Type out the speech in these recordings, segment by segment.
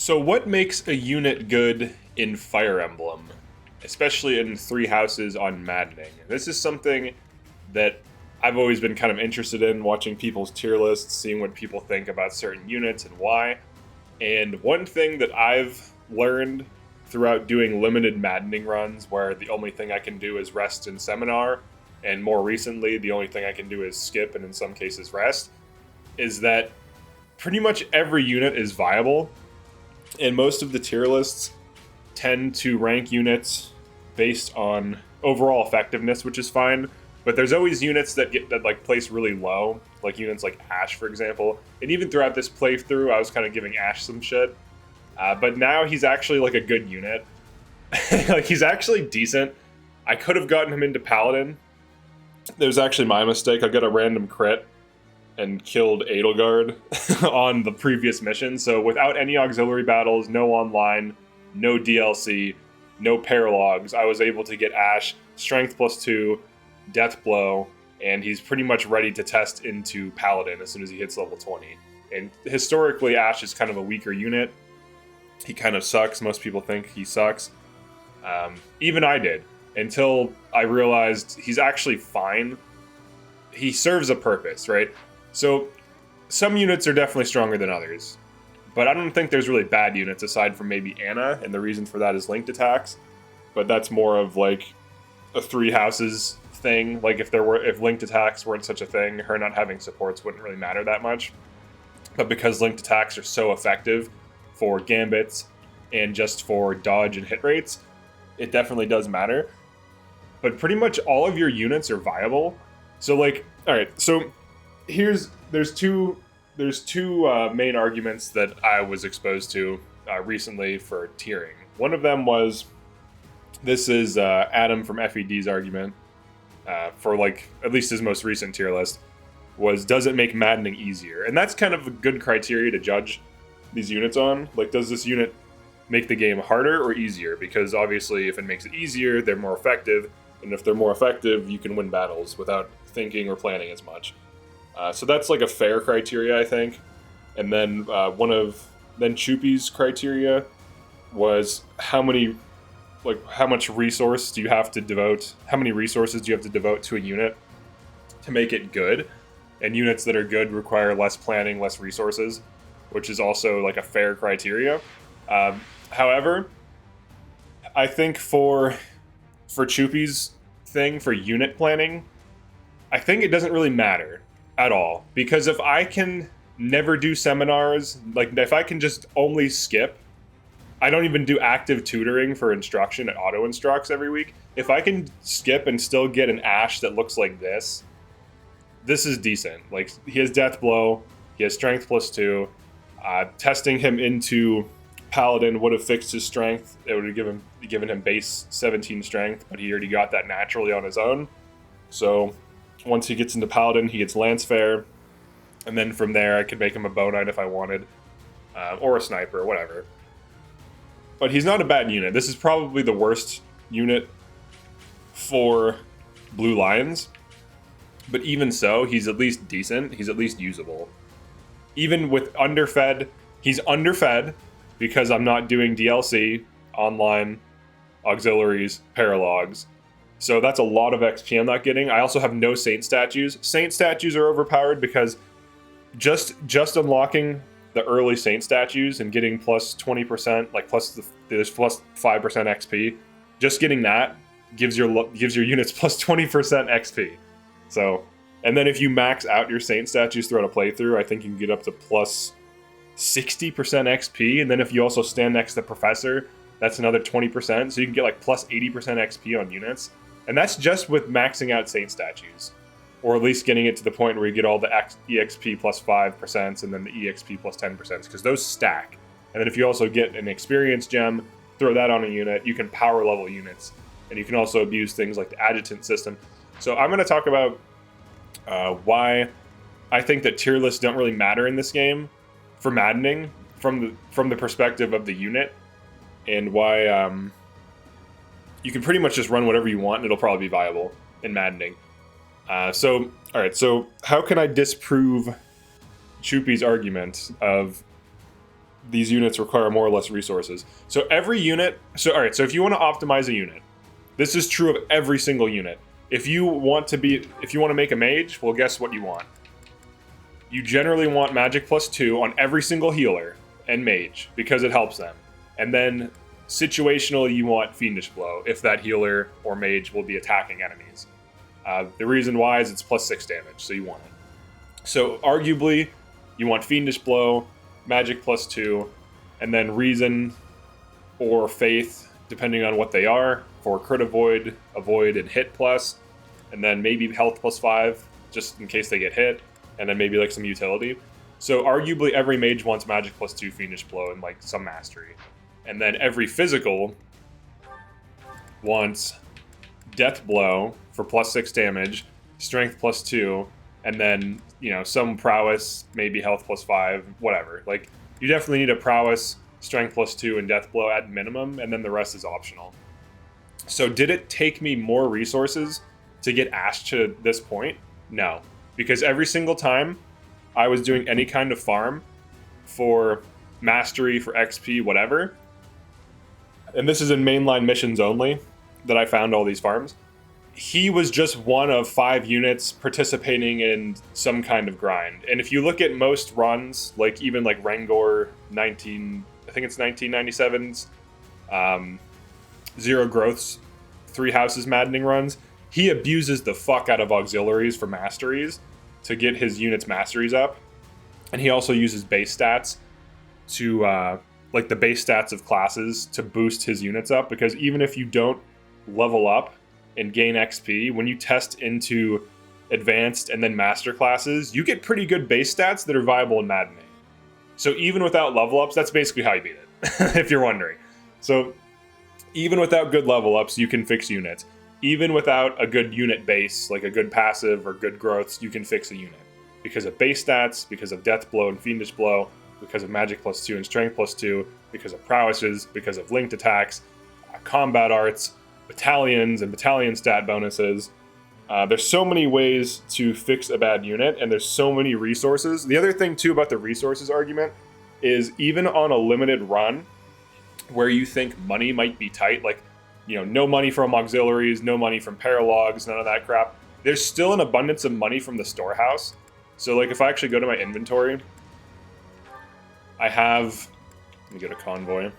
So, what makes a unit good in Fire Emblem, especially in Three Houses on Maddening? This is something that I've always been kind of interested in, watching people's tier lists, seeing what people think about certain units and why. And one thing that I've learned throughout doing limited Maddening runs, where the only thing I can do is rest in Seminar, and more recently, the only thing I can do is skip and in some cases rest, is that pretty much every unit is viable. And most of the tier lists tend to rank units based on overall effectiveness, which is fine. But there's always units that like place really low, like units like Ash, for example. And even throughout this playthrough, I was kind of giving Ash some shit. But now he's actually like a good unit. Like he's actually decent. I could have gotten him into Paladin. It was actually my mistake. I got a random crit and killed Edelgard on the previous mission. So without any auxiliary battles, no online, no DLC, no paralogs, I was able to get Ash strength +2, death blow, and he's pretty much ready to test into Paladin as soon as he hits level 20. And historically, Ash is kind of a weaker unit. He kind of sucks. Most people think he sucks. Even I did, until I realized he's actually fine. He serves a purpose, right? So some units are definitely stronger than others, but I don't think there's really bad units aside from maybe Anna, and the reason for that is linked attacks. But that's more of like a Three Houses thing. Like if linked attacks weren't such a thing, her not having supports wouldn't really matter that much. But because linked attacks are so effective for gambits and just for dodge and hit rates, it definitely does matter. But pretty much all of your units are viable. So like, all right, so there's two main arguments that I was exposed to recently for tiering. One of them was, this is Adam from FED's argument for like at least his most recent tier list, was, does it make maddening easier? And that's kind of a good criteria to judge these units on. Like, does this unit make the game harder or easier? Because obviously if it makes it easier, they're more effective, and if they're more effective, you can win battles without thinking or planning as much. So that's like a fair criteria, I think. And then then Choopy's criteria was how much resource do you have to devote? How many resources do you have to devote to a unit to make it good? And units that are good require less planning, less resources, which is also like a fair criteria. However, I think for Choopy's thing for unit planning, I think it doesn't really matter at all, because if I can never do seminars, like if I can just only skip, I don't even do active tutoring for instruction, it auto instructs every week. If I can skip and still get an Ash that looks like this is decent. Like, he has death blow, he has strength +2. Testing him into Paladin would have fixed his strength. It would have given him base 17 strength, but he already got that naturally on his own. So once he gets into Paladin, he gets Lance Fair, and then from there I could make him a Bow Knight if I wanted, or a Sniper, or whatever. But he's not a bad unit. This is probably the worst unit for Blue Lions, but even so, he's at least decent. He's at least usable. Even with underfed, he's underfed because I'm not doing DLC, online, auxiliaries, paralogs. So that's a lot of XP I'm not getting. I also have no Saint statues. Saint statues are overpowered because just unlocking the early Saint statues and getting plus 20%, like there's plus 5% XP. Just getting that gives your units plus 20% XP. So, and then if you max out your Saint statues throughout a playthrough, I think you can get up to plus 60% XP. And then if you also stand next to Professor, that's another 20%. So you can get like plus 80% XP on units. And that's just with maxing out Saint statues. Or at least getting it to the point where you get all the EXP plus 5% and then the EXP plus 10%, because those stack. And then if you also get an experience gem, throw that on a unit, you can power level units. And you can also abuse things like the adjutant system. So I'm going to talk about why I think that tier lists don't really matter in this game for maddening from the perspective of the unit, and why you can pretty much just run whatever you want and it'll probably be viable in maddening. So how can I disprove Choopy's argument of these units require more or less resources. So every unit, so all right, so if you want to optimize a unit, this is true of every single unit. If you want to make a mage, well, guess what you want? You generally want magic +2 on every single healer and mage because it helps them. And then situational, you want Fiendish Blow if that healer or mage will be attacking enemies. The reason why is it's +6 damage, so you want it. So arguably, you want Fiendish Blow, magic +2, and then Reason or Faith, depending on what they are, for crit avoid, and hit plus, and then maybe health +5, just in case they get hit, and then maybe like some utility. So arguably every mage wants magic +2 Fiendish Blow and like some mastery. And then every physical wants Death Blow for +6 damage, strength +2, and then, you know, some prowess, maybe health +5, whatever. Like, you definitely need a prowess, strength +2, and death blow at minimum, and then the rest is optional. So did it take me more resources to get Ash to this point? No. Because every single time I was doing any kind of farm for mastery, for XP, whatever, and this is in mainline missions only that I found all these farms, he was just one of 5 units participating in some kind of grind. And if you look at most runs, like even like Rengor 1997's Zero Growth's 3 Houses Maddening runs, he abuses the fuck out of auxiliaries for masteries to get his units' masteries up. And he also uses base stats to, like the base stats of classes to boost his units up, because even if you don't level up and gain XP, when you test into advanced and then master classes, you get pretty good base stats that are viable in Maddening. So even without level ups, that's basically how you beat it, if you're wondering. So even without good level ups, you can fix units. Even without a good unit base, like a good passive or good growths, you can fix a unit. Because of base stats, because of Death Blow and Fiendish Blow, because of Magic +2 and Strength +2, because of prowesses, because of linked attacks, combat arts, battalions and battalion stat bonuses. There's so many ways to fix a bad unit, and there's so many resources. The other thing too about the resources argument is even on a limited run where you think money might be tight, like, you know, no money from auxiliaries, no money from paralogs, none of that crap, there's still an abundance of money from the storehouse. So like if I actually go to my inventory, I have, let me go to convoy.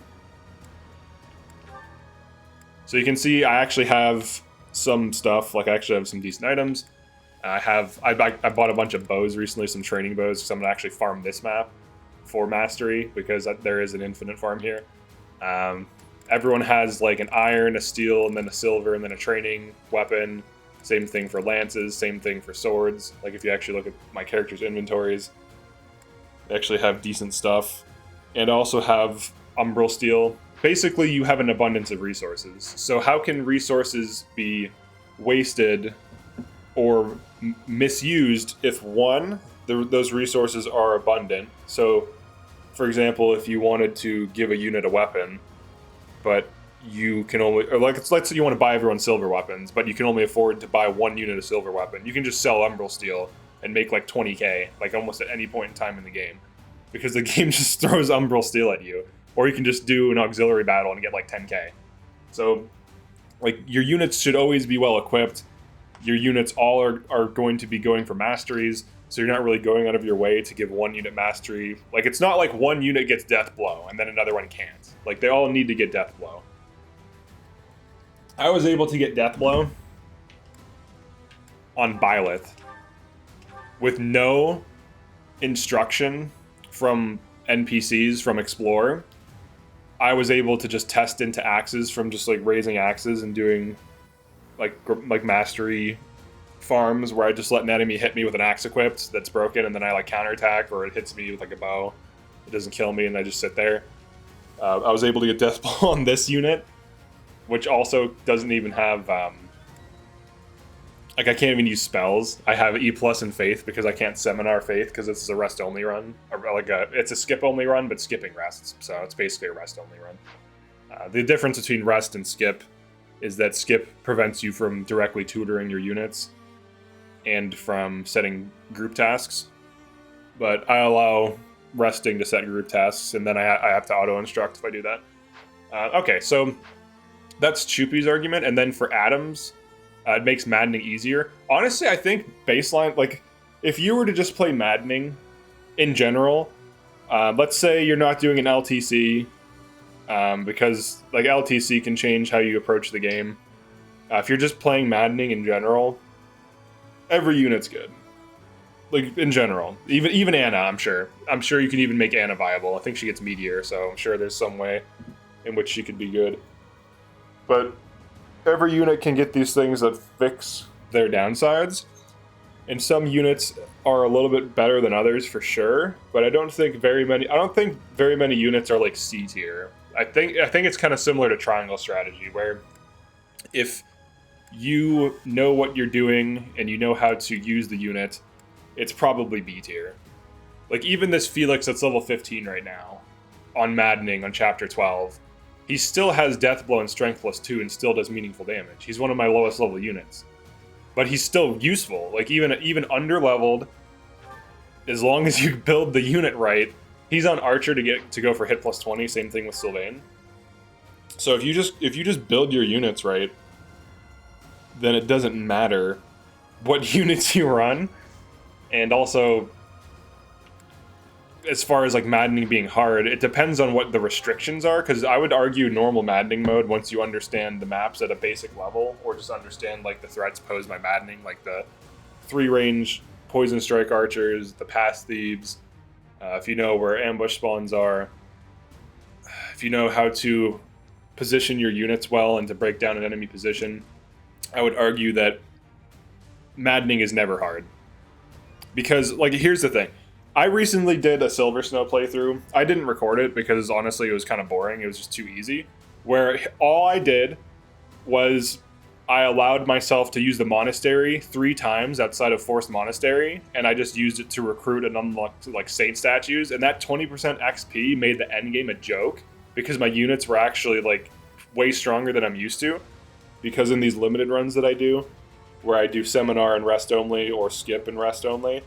So you can see I actually have some stuff, like I actually have some decent items. I bought a bunch of bows recently, some training bows, because I'm going to actually farm this map for mastery, because there is an infinite farm here. Everyone has like an iron, a steel, and then a silver, and then a training weapon. Same thing for lances, same thing for swords. Like if you actually look at my character's inventories, they actually have decent stuff. And also have umbral steel. Basically, you have an abundance of resources. So how can resources be wasted or misused if, one, those resources are abundant? So, for example, if you wanted to give a unit a weapon, but you can only, or like, let's say you want to buy everyone silver weapons, but you can only afford to buy 1 unit of silver weapon, you can just sell umbral steel and make like 20k, like almost at any point in time in the game, because the game just throws umbral steel at you. Or you can just do an auxiliary battle and get like 10k. So, like, your units should always be well equipped. Your units all are going to be going for masteries, so you're not really going out of your way to give 1 unit mastery. Like, it's not like 1 unit gets Death Blow and then another one can't. Like, they all need to get Death Blow. I was able to get Death Blow on Byleth with no instruction from NPCs from Explorer. I was able to just test into axes from just like raising axes and doing like mastery farms where I just let an enemy hit me with an axe equipped that's broken, and then I like counterattack, or it hits me with like a bow. It doesn't kill me, and I just sit there. I was able to get Death Blow on this unit, which also doesn't even have like I can't even use spells. I have E+ in Faith because I can't Seminar Faith because it's a rest only run, or like it's a skip only run, but skipping rests, so it's basically a rest only run. The difference between rest and skip is that skip prevents you from directly tutoring your units and from setting group tasks, but I allow resting to set group tasks, and then I have to auto-instruct if I do that. Okay, so that's Chupi's argument, and then for Adams, it makes maddening easier. Honestly, I think baseline, like, if you were to just play maddening in general, let's say you're not doing an LTC, because like LTC can change how you approach the game. If you're just playing maddening in general, every unit's good. Like, in general. Even Anna, I'm sure. I'm sure you can even make Anna viable. I think she gets Meteor, so I'm sure there's some way in which she could be good. But every unit can get these things that fix their downsides. And some units are a little bit better than others for sure, but I don't think very many units are like C tier. I think it's kind of similar to triangle strategy, where if you know what you're doing and you know how to use the unit, it's probably B tier. Like, even this Felix that's level 15 right now, on Maddening on Chapter 12, he still has Death Blow and Strength +2 and still does meaningful damage. He's one of my lowest level units. But he's still useful. Like, even under-leveled, as long as you build the unit right, he's on Archer to go for hit +20, same thing with Sylvain. So if you just build your units right, then it doesn't matter what units you run. And also, as far as like maddening being hard, it depends on what the restrictions are, because I would argue normal maddening mode, once you understand the maps at a basic level, or just understand like the threats posed by maddening, like the 3-range poison strike archers, the pass thieves, if you know where ambush spawns are, if you know how to position your units well and to break down an enemy position, I would argue that maddening is never hard. Because, like, here's the thing. I recently did a Silver Snow playthrough. I didn't record it because, honestly, it was kind of boring. It was just too easy. Where all I did was I allowed myself to use the Monastery 3 times outside of Forced Monastery, and I just used it to recruit and unlock, like, Saint statues. And that 20% XP made the endgame a joke, because my units were actually, like, way stronger than I'm used to. Because in these limited runs that I do, where I do Seminar and Rest Only, or Skip and Rest Only,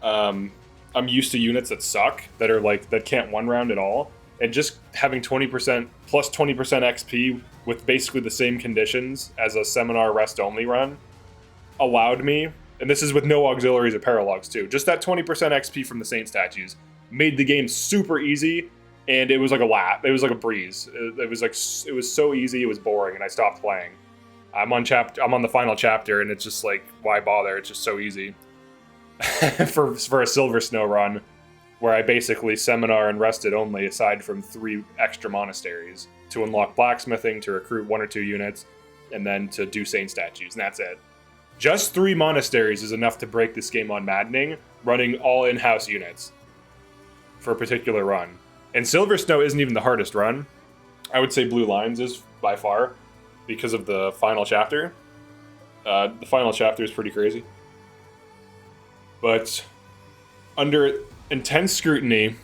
I'm used to units that suck, that can't one round at all, and just having 20% plus 20% XP with basically the same conditions as a Seminar Rest Only run allowed me, and this is with no auxiliaries or paralogs too, just that 20% XP from the Saint statues made the game super easy, and it was like a lap, it was like a breeze. It was so easy, it was boring, and I stopped playing. I'm on the final chapter, and it's just like, why bother? It's just so easy. for a Silver Snow run, where I basically Seminar and Rested Only, aside from 3 extra monasteries, to unlock blacksmithing, to recruit 1 or 2 units, and then to do Saint statues, and that's it. Just 3 monasteries is enough to break this game on Maddening, running all in-house units for a particular run. And Silver Snow isn't even the hardest run. I would say Blue Lines is by far, because of the final chapter. The final chapter is pretty crazy. But under intense scrutiny,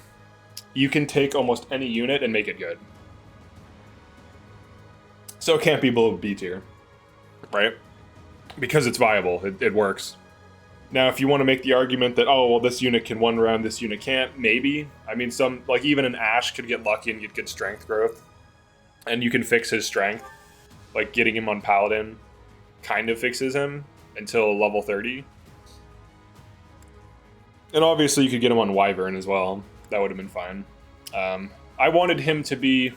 you can take almost any unit and make it good. So it can't be below B tier, right? Because it's viable, it works. Now, if you want to make the argument that, oh, well, this unit can one round, this unit can't, maybe. I mean, even an Ashe could get lucky and get good strength growth. And you can fix his strength. Like, getting him on Paladin kind of fixes him until level 30. And obviously you could get him on Wyvern as well. That would have been fine. I wanted him to be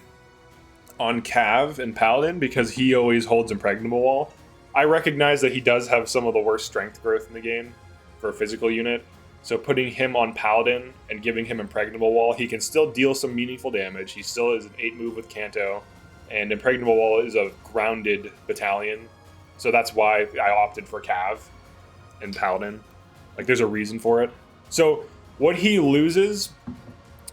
on Cav and Paladin because he always holds Impregnable Wall. I recognize that he does have some of the worst strength growth in the game for a physical unit. So putting him on Paladin and giving him Impregnable Wall, he can still deal some meaningful damage. He still is an 8 move with Kanto. And Impregnable Wall is a grounded battalion. So that's why I opted for Cav and Paladin. Like, there's a reason for it. So what he loses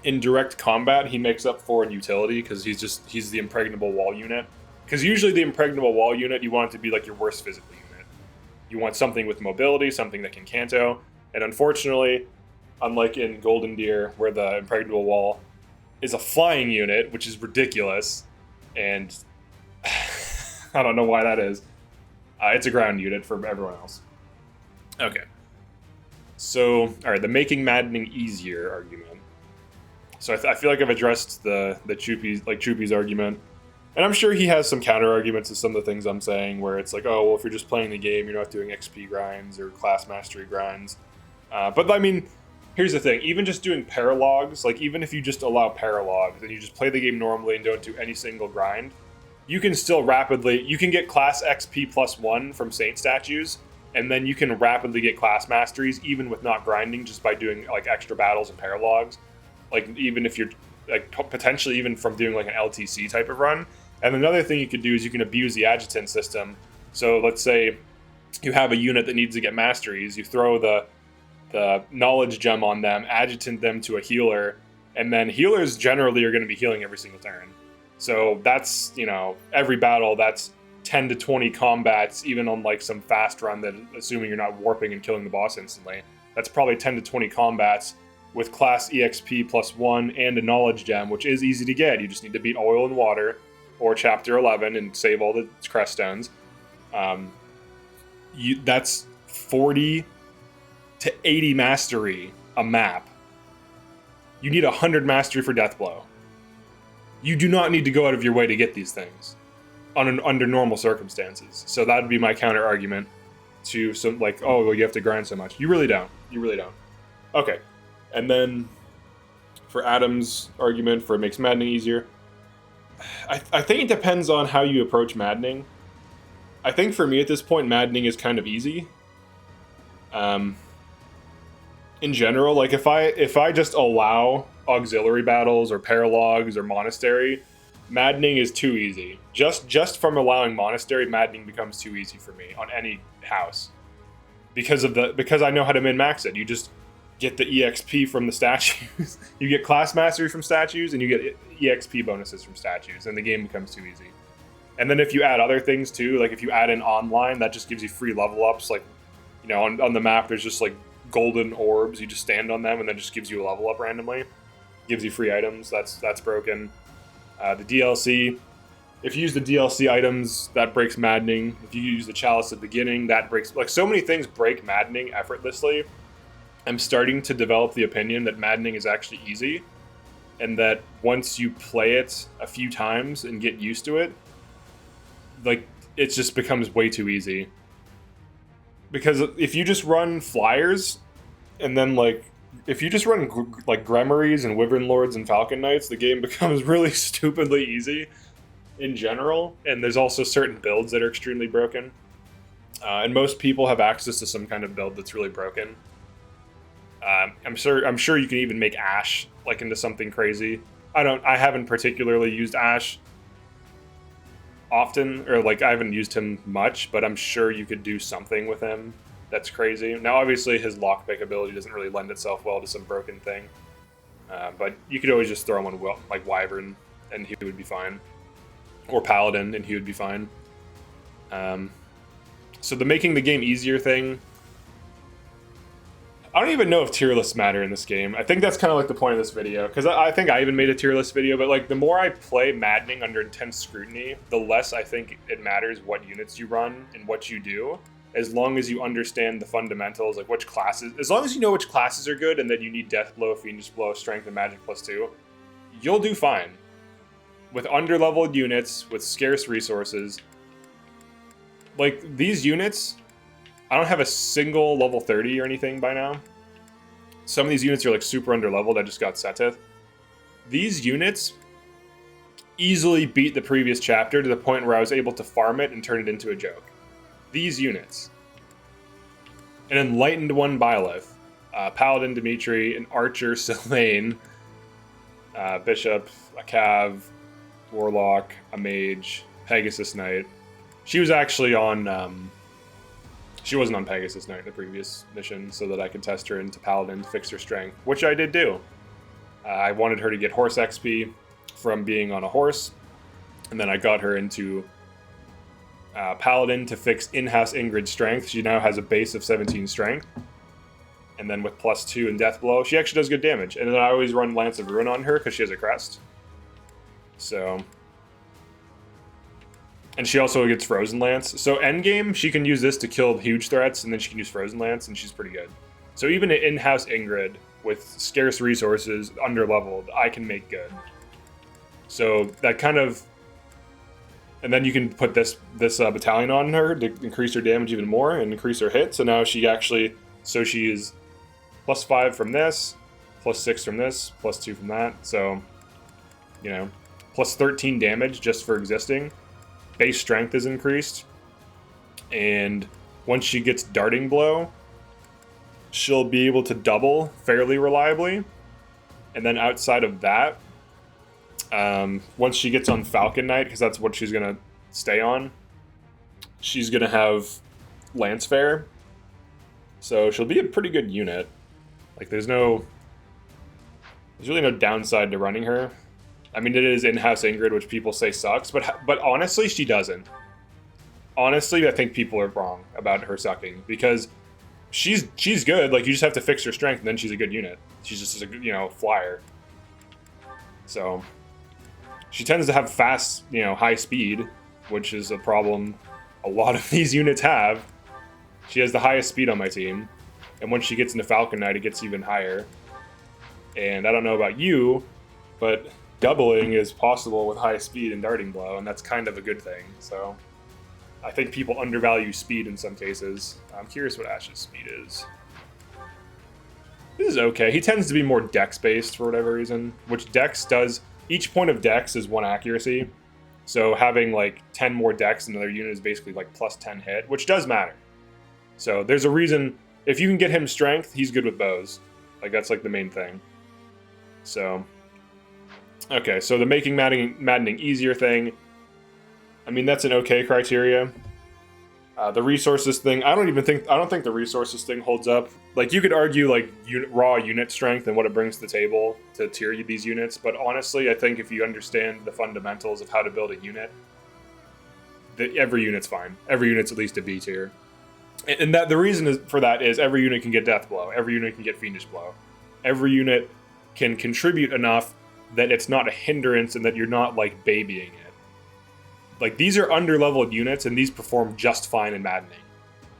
in direct combat, he makes up for in utility, because he's the Impregnable Wall unit. Because usually the Impregnable Wall unit, you want it to be like your worst physical unit. You want something with mobility, something that can Kanto. And unfortunately, unlike in Golden Deer, where the Impregnable Wall is a flying unit, which is ridiculous, and I don't know why that is. It's a ground unit for everyone else. Okay. So, alright, the making maddening easier argument. So I feel like I've addressed the Choopy's argument. And I'm sure he has some counter arguments to some of the things I'm saying, where it's like, oh, well, if you're just playing the game, you're not doing XP grinds or class mastery grinds. But I mean, here's the thing: even just doing paralogs, like even if you just allow paralogs and you just play the game normally and don't do any single grind, you can still you can get class XP +1 from Saint statues, and then you can rapidly get class masteries even with not grinding, just by doing like extra battles and paralogs. Like even if you're like potentially even from doing like an LTC type of run. And another thing you could do is you can abuse the adjutant system. So let's say you have a unit that needs to get masteries, you throw the knowledge gem on them, adjutant them to a healer, and then healers generally are going to be healing every single turn. So that's, you know, every battle, that's 10 to 20 combats, even on like some fast run that, assuming you're not warping and killing the boss instantly, that's probably 10 to 20 combats with class EXP +1 and a knowledge gem, which is easy to get. You just need to beat Oil and Water or Chapter 11 and save all the crest stones. That's 40 to 80 mastery a map. You need 100 mastery for Deathblow. You do not need to go out of your way to get these things under normal circumstances. So that would be my counter argument to some, like, oh, well, you have to grind so much. You really don't. You really don't. Okay. And then for Adam's argument for it makes maddening easier, I think it depends on how you approach maddening. I think for me at this point, maddening is kind of easy. In general, like if I just allow auxiliary battles or paralogs or monastery, maddening is too easy. Just from allowing monastery, maddening becomes too easy for me on any house because I know how to min-max it. You just get the EXP from the statues. You get class mastery from statues, and you get EXP bonuses from statues, and the game becomes too easy. And then if you add other things too, like if you add in online, that just gives you free level ups. Like, you know, on the map, there's just like golden orbs. You just stand on them, and then just gives you a level up randomly. Gives you free items. That's broken. The DLC, if you use the DLC items, that breaks maddening. If you use the chalice at the beginning, that breaks. Like, so many things break maddening effortlessly. I'm starting to develop the opinion that maddening is actually easy, and that once you play it a few times and get used to it, like, it just becomes way too easy. Because if you just run flyers, and then like if you just run like Gremories and Wyvern Lords and Falcon Knights, the game becomes really stupidly easy in general. And there's also certain builds that are extremely broken, and most people have access to some kind of build that's really broken. I'm sure you can even make Ash like into something crazy. I haven't particularly used Ash often, or like I haven't used him much, but I'm sure you could do something with him that's crazy. Now obviously his lockpick ability doesn't really lend itself well to some broken thing, but you could always just throw him on like Wyvern and he would be fine, or Paladin and he would be fine. So the making the game easier thing, I don't even know if tier lists matter in this game. I think that's kind of like the point of this video, because I think I even made a tier list video, but like the more I play maddening under intense scrutiny, the less I think it matters what units you run and what you do, as long as you understand the fundamentals, like which classes, as long as you know which classes are good and that you need Deathblow, Fiendish Blow, Strength, and Magic +2, you'll do fine. With under-leveled units, with scarce resources, like these units, I don't have a single level 30 or anything by now. Some of these units are like super under-leveled. I just got Seteth. These units easily beat the previous chapter to the point where I was able to farm it and turn it into a joke. These units. An Enlightened One Byleth, Paladin Dimitri, an Archer Sylvain, Bishop, a Cav, Warlock, a Mage, Pegasus Knight. She was actually on... She wasn't on Pegasus Knight in the previous mission, so that I could test her into Paladin to fix her strength, which I did do. I wanted her to get horse XP from being on a horse, and then I got her into Paladin to fix in-house Ingrid's strength. She now has a base of 17 strength, and then with +2 and Deathblow, she actually does good damage. And then I always run Lance of Ruin on her because she has a crest. So... And she also gets Frozen Lance. So endgame, she can use this to kill huge threats, and then she can use Frozen Lance, and she's pretty good. So even an in-house Ingrid with scarce resources, under-leveled, I can make good. So that kind of... And then you can put this battalion on her to increase her damage even more and increase her hit. So now she actually... So she is +5 from this, +6 from this, +2 from that. So, you know, +13 damage just for existing. Base strength is increased. And once she gets Darting Blow, she'll be able to double fairly reliably. And then outside of that, once she gets on Falcon Knight, because that's what she's going to stay on, she's going to have Lance Fair. So she'll be a pretty good unit. Like, there's really no downside to running her. I mean, it is in-house Ingrid, which people say sucks, but honestly, she doesn't. Honestly, I think people are wrong about her sucking, because she's good. Like, you just have to fix her strength, and then she's a good unit. She's just a, you know, flyer. So she tends to have fast, you know, high speed, which is a problem a lot of these units have. She has the highest speed on my team, and once she gets into Falcon Knight, it gets even higher. And I don't know about you, but doubling is possible with high speed and Darting Blow, and that's kind of a good thing. So I think people undervalue speed in some cases. I'm curious what Ash's speed is. This is okay. He tends to be more dex-based for whatever reason, which dex does... Each point of dex is 1 accuracy, so having like 10 more dex in another unit is basically like +10 hit, which does matter. So there's a reason... If you can get him strength, he's good with bows. Like, that's like the main thing. So... Okay, so the making maddening easier thing, I mean, that's an okay criteria. The resources thing, I don't think the resources thing holds up. Like, you could argue like raw unit strength and what it brings to the table to tier these units, but honestly, I think if you understand the fundamentals of how to build a unit, every unit's fine. Every unit's at least a B tier, and that the reason for that is every unit can get Death Blow, every unit can get Fiendish Blow, every unit can contribute enough that it's not a hindrance and that you're not like babying it. Like, these are under-leveled units, and these perform just fine in Maddening.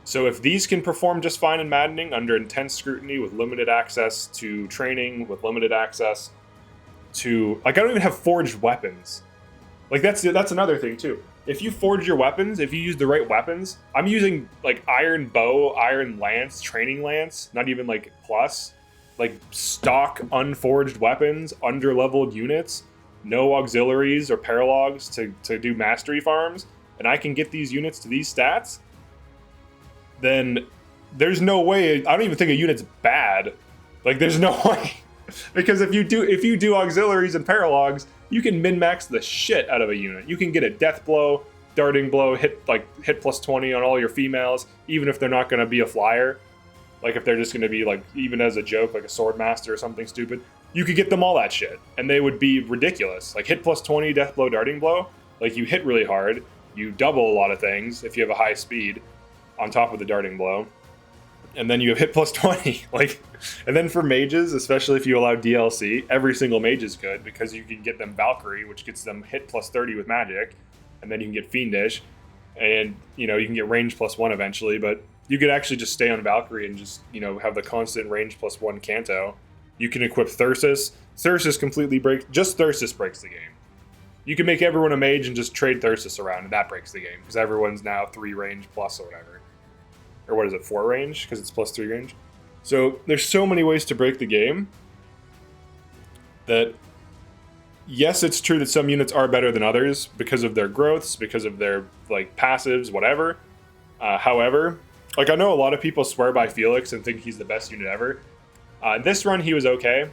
So if these can perform just fine in Maddening under intense scrutiny with limited access to training, with limited access to... Like, I don't even have forged weapons. Like, that's another thing, too. If you forge your weapons, if you use the right weapons... I'm using, like, Iron Bow, Iron Lance, Training Lance, not even, like, plus. Like, stock unforged weapons, under-leveled units... No auxiliaries or paralogs to do mastery farms, and I can get these units to these stats, then there's no way... I don't even think a unit's bad. Like, there's no way. Because if you do auxiliaries and paralogs, you can min-max the shit out of a unit. You can get a Death Blow, Darting Blow, hit +20 on all your females, even if they're not going to be a flyer. Like, if they're just going to be, like, even as a joke, like a Swordmaster or something stupid. You could get them all that shit, and they would be ridiculous. Like, hit +20, Death Blow, Darting Blow. Like, you hit really hard. You double a lot of things if you have a high speed on top of the Darting Blow. And then you have hit +20. Like, and then for mages, especially if you allow DLC, every single mage is good because you can get them Valkyrie, which gets them hit +30 with magic. And then you can get Fiendish. And, you know, you can get range +1 eventually, but you could actually just stay on Valkyrie and just, you know, have the constant range +1 Canto. You can equip Thyrsus. Thyrsus completely breaks... Just Thyrsus breaks the game. You can make everyone a mage and just trade Thyrsus around, and that breaks the game. Because everyone's now 3 range plus or whatever. Or what is it, 4 range? Because it's +3 range. So, there's so many ways to break the game that... Yes, it's true that some units are better than others because of their growths, because of their, like, passives, whatever. However, like, I know a lot of people swear by Felix and think he's the best unit ever. This run, he was okay,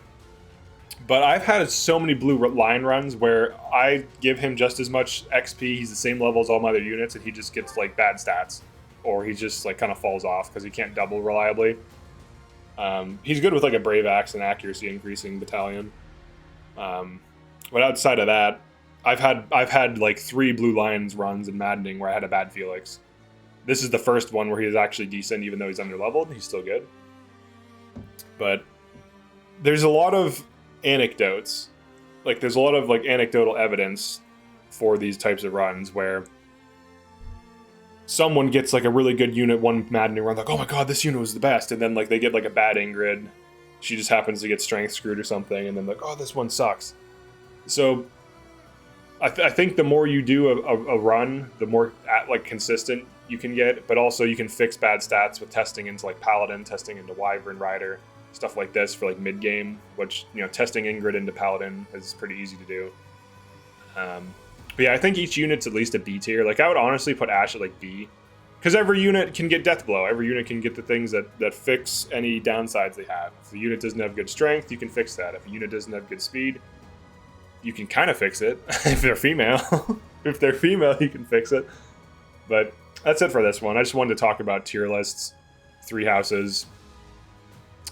but I've had so many blue line runs where I give him just as much XP, he's the same level as all my other units, and he just gets, like, bad stats, or he just, like, kind of falls off because he can't double reliably. He's good with, like, a Brave Axe and accuracy increasing battalion. But outside of that, I've had, like, 3 blue lines runs in Maddening where I had a bad Felix. This is the first one where he is actually decent, even though he's underleveled. He's still good. But there's a lot of anecdotes. Like, there's a lot of, like, anecdotal evidence for these types of runs where someone gets, like, a really good unit one Maddening run, like, oh my god, this unit was the best, and then, like, they get, like, a bad Ingrid. she just happens to get strength screwed or something, and then like, oh, this one sucks. So I think the more you do a run, the more consistent you can get, but also you can fix bad stats with testing into like Paladin, testing into Wyvern Rider, stuff like this for like mid game, which, you know, testing Ingrid into Paladin is pretty easy to do. But yeah, I think each unit's at least a B tier. Like, I would honestly put Ashe at like B, because every unit can get Death Blow. Every unit can get the things that fix any downsides they have. If a unit doesn't have good strength, you can fix that. If a unit doesn't have good speed, you can kind of fix it. If they're female. If they're female, you can fix it. But that's it for this one. I just wanted to talk about tier lists, 3 houses,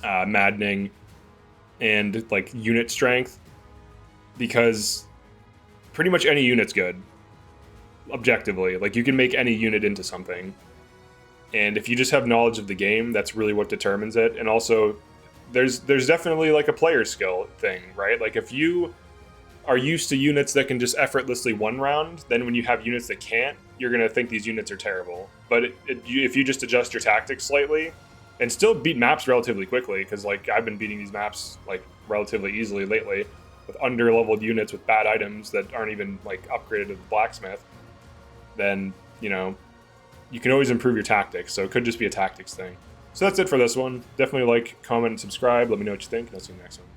maddening, and like unit strength, because pretty much any unit's good, objectively. Like, you can make any unit into something, and if you just have knowledge of the game, that's really what determines it. And also, there's definitely like a player skill thing, right? Like, if you are used to units that can just effortlessly one round, then when you have units that can't, you're gonna think these units are terrible. But if you just adjust your tactics slightly and still beat maps relatively quickly, because like I've been beating these maps like relatively easily lately with under-leveled units with bad items that aren't even like upgraded to the blacksmith, then, you know, you can always improve your tactics. So it could just be a tactics thing. So that's it for this one. Definitely like, comment, and subscribe. Let me know what you think, and I'll see you next one.